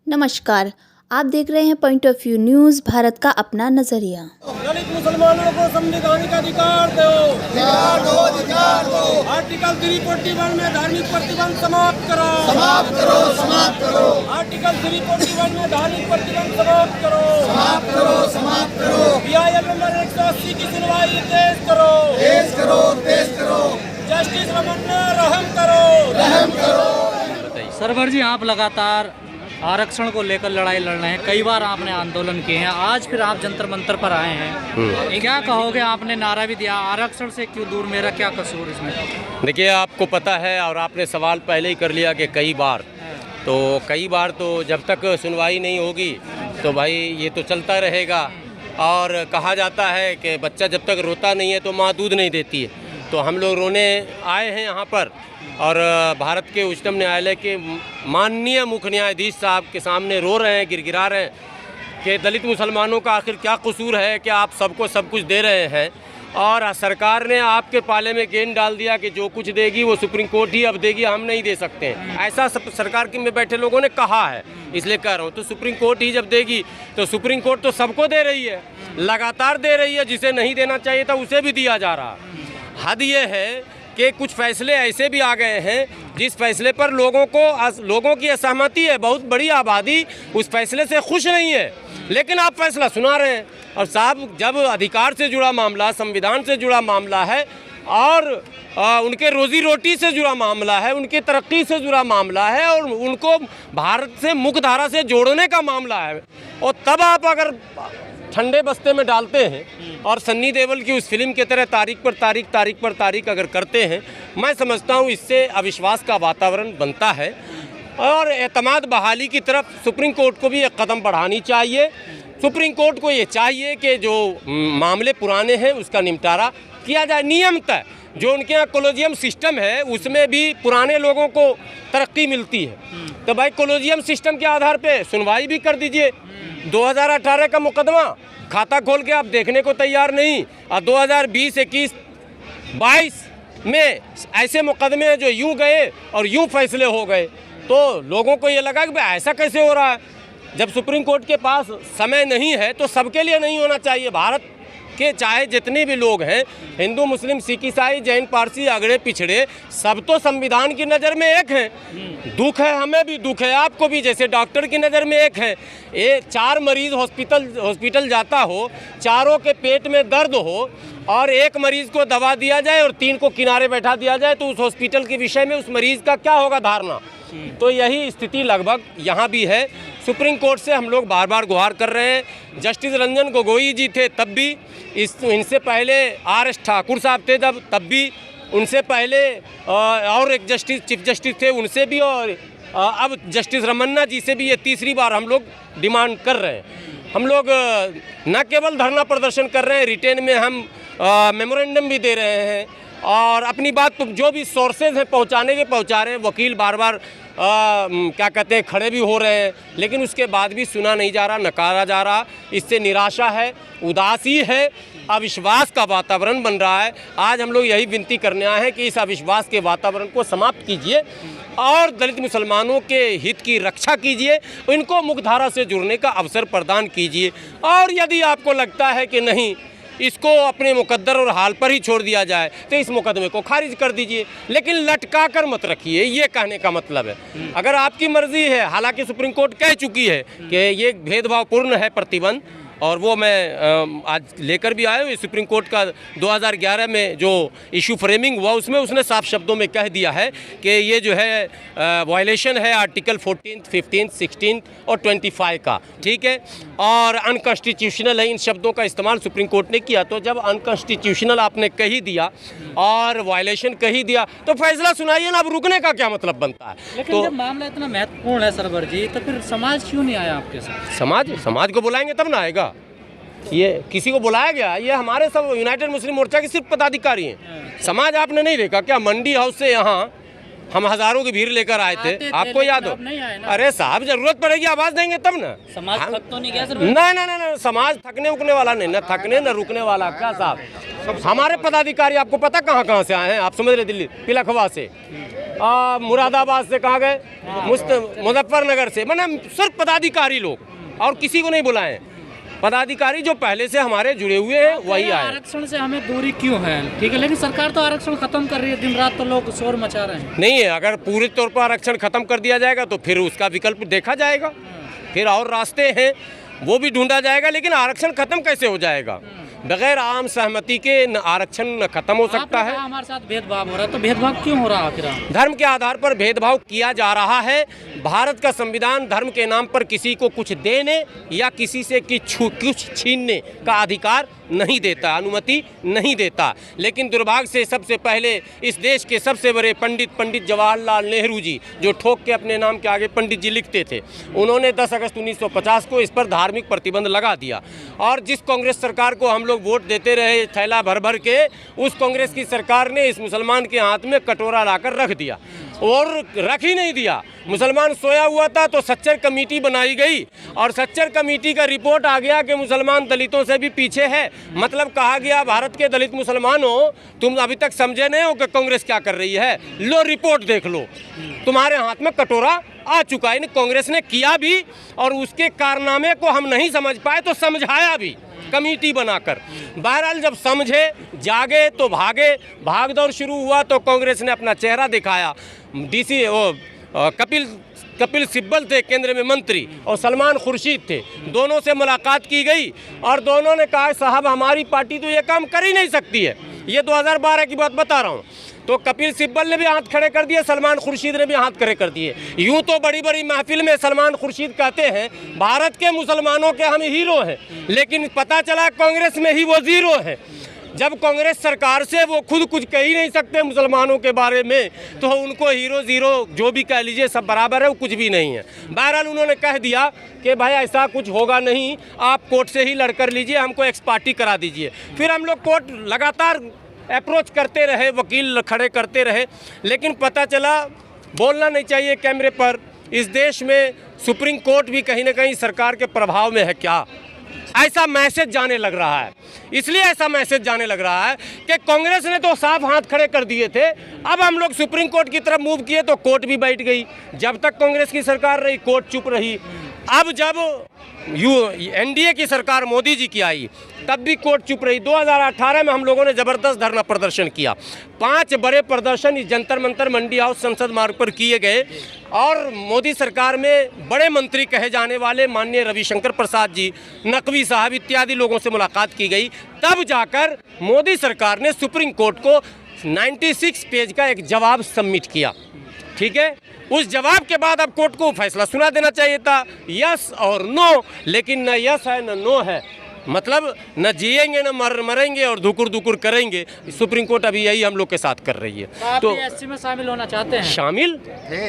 नमस्कार, आप देख रहे हैं point of view news, Bharat का अपना नजरिया। दलित मुसलमानों को संवैधानिक अधिकार दो, अधिकार दो, अधिकार दो। आर्टिकल 341 में धार्मिक प्रतिबंध समाप्त करो, समाप्त करो, समाप्त करो। आर्टिकल 341 में धार्मिक प्रतिबंध समाप्त करो, समाप्त करो, समाप्त करो। BIL नंबर 180 की सुनवाई तेज करो, तेज करो, तेज करो। जस्टिस रमन्ना रहम करो, रहम करो। सरवर जी, आप लगातार आरक्षण को लेकर लड़ाई लड़ रहे हैं, कई बार आपने आंदोलन किए हैं, आज फिर आप जंतर मंतर पर आए हैं, क्या कहोगे? आपने नारा भी दिया, आरक्षण से क्यों दूर, मेरा क्या कसूर इसमें? देखिए, आपको पता है और आपने सवाल पहले ही कर लिया कि कई बार तो जब तक सुनवाई नहीं होगी तो भाई ये तो चलता रहेगा। और कहा जाता है कि बच्चा जब तक रोता नहीं है तो माँ दूध नहीं देती है। तो हम लोग रोने आए हैं यहाँ पर और भारत के उच्चतम न्यायालय के माननीय मुख्य न्यायाधीश साहब के सामने रो रहे हैं, गिड़गिड़ा रहे हैं कि दलित मुसलमानों का आखिर क्या कसूर है कि आप सबको सब कुछ दे रहे हैं। और सरकार ने आपके पाले में गेंद डाल दिया कि जो कुछ देगी वो सुप्रीम कोर्ट ही अब देगी, हम नहीं दे सकते हैं। ऐसा सब सरकार के में बैठे लोगों ने कहा है, इसलिए कह रहा हूँ। तो सुप्रीम कोर्ट ही जब देगी तो सुप्रीम कोर्ट तो सबको दे रही है, लगातार दे रही है। जिसे नहीं देना चाहिए था उसे भी दिया जा रहा। हद ये है कि कुछ फैसले ऐसे भी आ गए हैं जिस फैसले पर लोगों की असहमति है। बहुत बड़ी आबादी उस फैसले से खुश नहीं है, लेकिन आप फैसला सुना रहे हैं। और साहब, जब अधिकार से जुड़ा मामला, संविधान से जुड़ा मामला है और उनके रोजी रोटी से जुड़ा मामला है, उनकी तरक्की से जुड़ा मामला है और उनको भारत से मुख्यधारा से जोड़ने का मामला है, और तब आप अगर ठंडे बस्ते में डालते हैं और सन्नी देओल की उस फिल्म की तरह तारीख पर तारीख अगर करते हैं, मैं समझता हूँ इससे अविश्वास का वातावरण बनता है। और एतमाद बहाली की तरफ सुप्रीम कोर्ट को भी एक कदम बढ़ानी चाहिए। सुप्रीम कोर्ट को ये चाहिए कि जो मामले पुराने हैं उसका निपटारा किया जाए नियमतः। जो उनके यहाँ कोलोजियम सिस्टम है उसमें भी पुराने लोगों को तरक्की मिलती है, तो भाई कोलोजियम सिस्टम के आधार पे सुनवाई भी कर दीजिए। 2018 का मुकदमा खाता खोल के आप देखने को तैयार नहीं, और 2020, 21, 22 में ऐसे मुकदमे हैं जो यूं गए और यूं फैसले हो गए। तो लोगों को ये लगा कि भाई ऐसा कैसे हो रहा है। जब सुप्रीम कोर्ट के पास समय नहीं है तो सबके लिए नहीं होना चाहिए। भारत के चाहे जितने भी लोग हैं, हिंदू, मुस्लिम, सिख, ईसाई, जैन, पारसी, अगड़े पिछड़े, सब तो संविधान की नज़र में एक हैं। दुख है, हमें भी दुख है, आपको भी। जैसे डॉक्टर की नज़र में एक है, ये 4 मरीज़ हॉस्पिटल जाता हो, चारों के पेट में दर्द हो और एक मरीज़ को दवा दिया जाए और 3 को किनारे बैठा दिया जाए, तो उस हॉस्पिटल के विषय में उस मरीज़ का क्या होगा धारणा। तो यही स्थिति लगभग यहाँ भी है। सुप्रीम कोर्ट से हम लोग बार बार गुहार कर रहे हैं। जस्टिस रंजन गोगोई जी थे तब भी, इनसे पहले RS ठाकुर साहब थे तब भी, उनसे पहले और एक चीफ जस्टिस थे उनसे भी, और अब जस्टिस रमन्ना जी से भी ये तीसरी बार हम लोग डिमांड कर रहे हैं। हम लोग न केवल धरना प्रदर्शन कर रहे हैं, रिटेन में हम मेमोरेंडम भी दे रहे हैं और अपनी बात जो भी सोर्सेज हैं पहुंचा रहे हैं। वकील बार बार क्या कहते हैं खड़े भी हो रहे हैं, लेकिन उसके बाद भी सुना नहीं जा रहा, नकारा जा रहा। इससे निराशा है, उदासी है, अविश्वास का वातावरण बन रहा है। आज हम लोग यही विनती करने आए हैं कि इस अविश्वास के वातावरण को समाप्त कीजिए और दलित मुसलमानों के हित की रक्षा कीजिए, इनको मुख्यधारा से जुड़ने का अवसर प्रदान कीजिए। और यदि आपको लगता है कि नहीं, इसको अपने मुकद्दर और हाल पर ही छोड़ दिया जाए, तो इस मुकदमे को खारिज कर दीजिए, लेकिन लटका कर मत रखिए, ये कहने का मतलब है। अगर आपकी मर्जी है, हालांकि सुप्रीम कोर्ट कह चुकी है कि ये भेदभावपूर्ण है प्रतिबंध, और वो मैं आज लेकर भी आया हूँ। सुप्रीम कोर्ट का 2011 में जो इशू फ्रेमिंग हुआ उसमें उसने साफ शब्दों में कह दिया है कि ये जो है वायलेशन है आर्टिकल 14, 15, 16 और 25 का, ठीक है, और अनकॉन्स्टिट्यूशनल है। इन शब्दों का इस्तेमाल सुप्रीम कोर्ट ने किया। तो जब अनकॉन्स्टिट्यूशनल आपने कह ही दिया और वायलेशन कह ही दिया तो फैसला सुनाइए ना, अब रुकने का क्या मतलब बनता है। लेकिन तो जब मामला इतना महत्वपूर्ण है सरवर जी, तो फिर समाज क्यों नहीं आया आपके साथ? समाज को बुलाएंगे तब ना आएगा। ये किसी को बुलाया गया? ये हमारे सब यूनाइटेड मुस्लिम मोर्चा के सिर्फ पदाधिकारी हैं। समाज आपने नहीं देखा क्या? मंडी हाउस से यहाँ हम हजारों की भीड़ लेकर आए थे, आपको याद हो? अरे साहब, जरूरत पड़ेगी आवाज देंगे तब ना। समाज थक तो नहीं गया सर? नहीं, समाज थकने उकने वाला नहीं, न थकने न रुकने वाला। क्या साहब, हमारे पदाधिकारी आपको पता कहाँ से आए हैं? आप समझ रहे, दिल्ली पिलखवा से मुरादाबाद से कहाँ गए, मुजफ्फरनगर से, मतलब सिर्फ पदाधिकारी लोग और किसी को नहीं बुलाए। पदाधिकारी जो पहले से हमारे जुड़े हुए हैं वही आए। आरक्षण से हमें दूरी क्यों है? ठीक है, लेकिन सरकार तो आरक्षण खत्म कर रही है, दिन रात तो लोग शोर मचा रहे हैं। नहीं है, अगर पूरे तौर पर आरक्षण खत्म कर दिया जाएगा तो फिर उसका विकल्प देखा जाएगा, फिर और रास्ते हैं वो भी ढूंढा जाएगा। लेकिन आरक्षण खत्म कैसे हो जाएगा? बगैर आम सहमति के आरक्षण खत्म हो सकता है। हमारे साथ भेदभाव हो रहा है, तो भेदभाव क्यों हो रहा है? आखिर धर्म के आधार पर भेदभाव किया जा रहा है। भारत का संविधान धर्म के नाम पर किसी को कुछ देने या किसी से कुछ छीनने का अधिकार नहीं देता, अनुमति नहीं देता। लेकिन दुर्भाग्य से सबसे पहले इस देश के सबसे बड़े पंडित जवाहरलाल नेहरू जी, जो ठोक के अपने नाम के आगे पंडित जी लिखते थे, उन्होंने 10 अगस्त 1950 को इस पर धार्मिक प्रतिबंध लगा दिया। और जिस कांग्रेस सरकार को हम लोग वोट देते रहे थैला भर भर के, उस कांग्रेस की सरकार ने इस मुसलमान के हाथ में कटोरा लाकर रख दिया, और रख ही नहीं दिया। मुसलमान सोया हुआ था तो सच्चर कमेटी बनाई गई, और सच्चर कमेटी का रिपोर्ट आ गया कि मुसलमान दलितों से भी पीछे है। मतलब कहा गया, भारत के दलित मुसलमानों, तुम अभी तक समझे नहीं हो कि कांग्रेस क्या कर रही है, लो रिपोर्ट देख लो, तुम्हारे हाथ में कटोरा आ चुका है। कांग्रेस ने किया भी, और उसके कारनामे को हम नहीं समझ पाए तो समझाया भी कमेटी बनाकर। बहरहाल जब समझे, जागे तो भागे, भागदौड़ शुरू हुआ तो कांग्रेस ने अपना चेहरा दिखाया। डीसी कपिल सिब्बल थे केंद्र में मंत्री, और सलमान खुर्शीद थे, दोनों से मुलाकात की गई और दोनों ने कहा साहब हमारी पार्टी तो ये काम कर ही नहीं सकती है। ये 2012 की बात बता रहा हूँ। तो कपिल सिब्बल ने भी हाथ खड़े कर दिए, सलमान खुर्शीद ने भी हाथ खड़े कर दिए। यूं तो बड़ी बड़ी महफिल में सलमान खुर्शीद कहते हैं भारत के मुसलमानों के हम हीरो हैं, लेकिन पता चला कांग्रेस में ही वो जीरो है। जब कांग्रेस सरकार से वो खुद कुछ कह ही नहीं सकते मुसलमानों के बारे में, तो उनको हीरो जीरो जो भी कह लीजिए सब बराबर है, वो कुछ भी नहीं है। बहरहाल उन्होंने कह दिया कि भाई ऐसा कुछ होगा नहीं, आप कोर्ट से ही लड़ कर लीजिए, हमको एक्स पार्टी करा दीजिए। फिर हम लोग कोर्ट लगातार अप्रोच करते रहे, वकील खड़े करते रहे, लेकिन पता चला बोलना नहीं चाहिए कैमरे पर, इस देश में सुप्रीम कोर्ट भी कहीं ना कहीं सरकार के प्रभाव में है क्या, ऐसा मैसेज जाने लग रहा है। इसलिए ऐसा मैसेज जाने लग रहा है कि कांग्रेस ने तो साफ हाथ खड़े कर दिए थे, अब हम लोग सुप्रीम कोर्ट की तरफ मूव किए तो कोर्ट भी बैठ गई। जब तक कांग्रेस की सरकार रही कोर्ट चुप रही। अब जब एनडीए की सरकार मोदी जी की आई तब भी कोर्ट चुप रही। 2018 में हम लोगों ने ज़बरदस्त धरना प्रदर्शन किया, 5 बड़े प्रदर्शन इस जंतर मंतर मंडी हाउस संसद मार्ग पर किए गए, और मोदी सरकार में बड़े मंत्री कहे जाने वाले माननीय रविशंकर प्रसाद जी, नकवी साहब इत्यादि लोगों से मुलाकात की गई। तब जाकर मोदी सरकार ने सुप्रीम कोर्ट को 96 पेज का एक जवाब सबमिट किया। ठीक है, उस जवाब के बाद अब कोर्ट को फैसला सुना देना चाहिए था, यस और नो, लेकिन न यस है न नो है। मतलब न जिएंगे न मरेंगे और धुकुर धुकुर करेंगे। सुप्रीम कोर्ट अभी यही हम लोग के साथ कर रही है। तो एससी में शामिल होना चाहते हैं? शामिल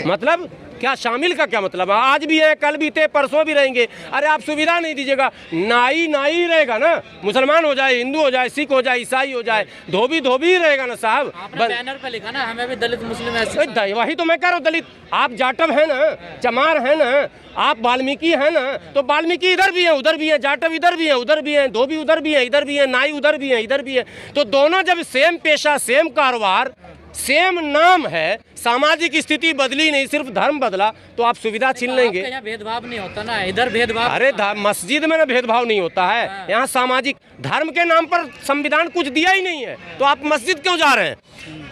मतलब क्या, शामिल का क्या मतलब? आज भी है, कल भी थे, परसों भी रहेंगे। अरे आप सुविधा नहीं दीजिएगा, नाई नाई रहेगा ना, मुसलमान हो जाए, हिंदू हो जाए, सिख हो जाए, ईसाई हो जाए, धोबी धोबी ही रहेगा ना साहब। बैनर पे लिखा ना हमें भी दलित मुस्लिम ऐसे। वही तो मैं कह रहा हूँ, दलित आप जाटव है ना, चमार है ना, आप वाल्मीकि है ना, तो वाल्मीकि इधर भी है उधर भी है, जाटव इधर भी है उधर भी है, धोबी उधर भी है इधर भी है, नाई उधर भी है इधर भी है। तो दोनों जब सेम पेशा, सेम कारोबार, सेम नाम है, सामाजिक स्थिति बदली नहीं, सिर्फ धर्म बदला, तो आप सुविधा छीन लेंगे। यहाँ भेदभाव नहीं होता ना, इधर भेदभाव। अरे मस्जिद में ना भेदभाव नहीं होता है, यहाँ सामाजिक, धर्म के नाम पर संविधान कुछ दिया ही नहीं है, तो आप मस्जिद क्यों जा रहे हैं?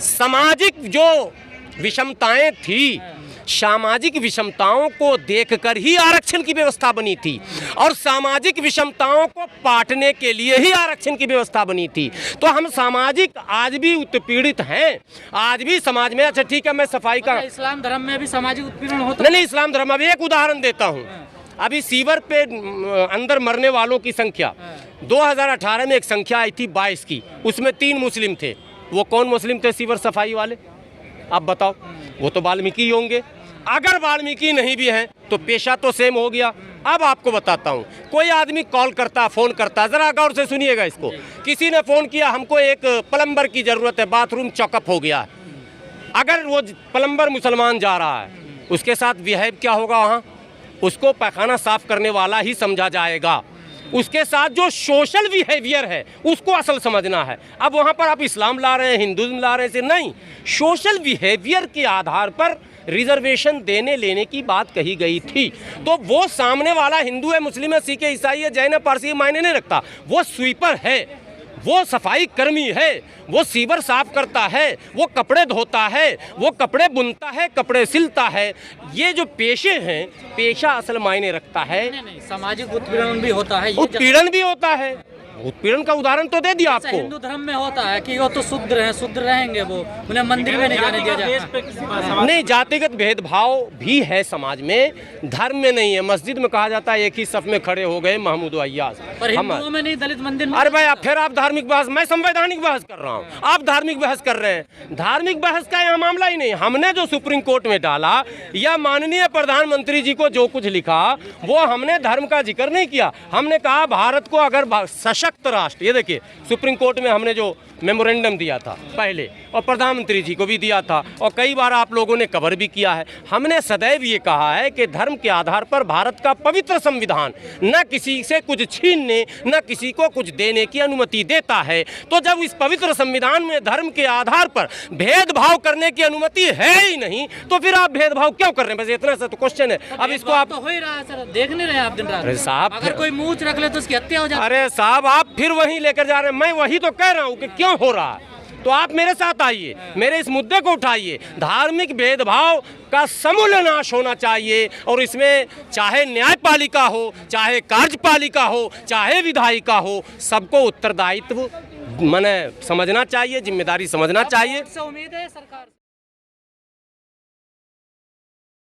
सामाजिक जो विषमताएं थी, सामाजिक विषमताओं को देखकर ही आरक्षण की व्यवस्था बनी थी, और सामाजिक विषमताओं को पाटने के लिए ही आरक्षण की व्यवस्था बनी थी। तो हम सामाजिक आज भी उत्पीड़ित हैं, आज भी समाज में। अच्छा ठीक है, मैं सफाई का, इस्लाम धर्म में भी सामाजिक उत्पीड़न होता है? नहीं, इस्लाम धर्म, अभी एक उदाहरण देता हूँ। अभी सीवर पे अंदर मरने वालों की संख्या 2018 में एक संख्या आई थी 22 की, उसमें 3 मुस्लिम थे। वो कौन मुस्लिम थे सीवर सफाई वाले? आप बताओ, वो तो वाल्मीकि होंगे। अगर वाल्मीकि नहीं भी हैं तो पेशा तो सेम हो गया। अब आपको बताता हूँ, कोई आदमी कॉल करता, फ़ोन करता, ज़रा गौर से सुनिएगा इसको। किसी ने फ़ोन किया, हमको एक प्लम्बर की ज़रूरत है, बाथरूम चौकअप हो गया है। अगर वो प्लम्बर मुसलमान जा रहा है, उसके साथ बिहेव क्या होगा? वहाँ उसको पैखाना साफ़ करने वाला ही समझा जाएगा। उसके साथ जो सोशल बिहेवियर है उसको असल समझना है। अब वहाँ पर आप इस्लाम ला रहे हैं, हिंदुज़म ला रहे हैं, नहीं, सोशल बिहेवियर के आधार पर रिजर्वेशन देने लेने की बात कही गई थी। तो वो सामने वाला हिंदू है, मुस्लिम है, सिख है, ईसाई है, जैन है, पारसी है, मायने नहीं रखता। वो स्वीपर है, वो सफाई कर्मी है, वो सीवर साफ करता है, वो कपड़े धोता है, वो कपड़े बुनता है, कपड़े सिलता है। ये जो पेशे हैं, पेशा असल मायने रखता है। नहीं, सामाजिक उत्पीड़न भी होता है, उत्पीड़न भी होता है। उत्पीड़न का उदाहरण तो दे दिया आपको। हिंदू धर्म में होता है कि वो तो शुद्ध रहेंगे, वो उन्हें मंदिर में नहीं जाने दिया जाएगा। नहीं, जातिगत भेदभाव भी है समाज में, धर्म में नहीं है। मस्जिद में कहा जाता है एक ही सफ में खड़े हो गए महमूद अय्याज, पर हिंदुओं में नहीं, दलित मंदिर में। अरे भाई फिर आप धार्मिक बहस, मैं संवैधानिक बहस कर रहा हूँ, आप धार्मिक बहस कर रहे हैं। धार्मिक बहस का यहाँ मामला ही नहीं। हमने जो सुप्रीम कोर्ट में डाला या माननीय प्रधानमंत्री जी को जो कुछ लिखा, वो हमने धर्म का जिक्र नहीं किया। हमने कहा भारत को अगर सशक्त राष्ट्र, ये देखिए सुप्रीम कोर्ट में हमने जो मेमोरेंडम दिया था पहले, और प्रधानमंत्री जी को भी दिया था, और कई बार आप लोगों ने कवर भी किया है। हमने सदैव ये कहा है कि धर्म के आधार पर भारत का पवित्र संविधान न किसी से कुछ छीनने, न किसी को कुछ देने की अनुमति देता है। तो जब इस पवित्र संविधान में धर्म के आधार पर भेदभाव करने की अनुमति है ही नहीं, तो फिर आप भेदभाव क्यों कर रहे हैं? बस इतना सा तो क्वेश्चन है। अब इसको आप तो हो ही रहा है सर, देख नहीं रहे आप दिन रात। अरे साहब, अगर कोई मूंछ रख ले तो उसकी हत्या हो जाती है। अरे साहब, आप फिर वहीं लेकर जा रहे हैं। मैं वही तो कह रहा हूँ कि क्यों हो रहा है। तो आप मेरे साथ आइए, मेरे इस मुद्दे को उठाइए। धार्मिक भेदभाव का समूल नाश होना चाहिए, और इसमें चाहे न्यायपालिका हो, चाहे कार्यपालिका हो, चाहे विधायिका हो, सबको उत्तरदायित्व माने समझना चाहिए, जिम्मेदारी समझना चाहिए। उम्मीद है सरकार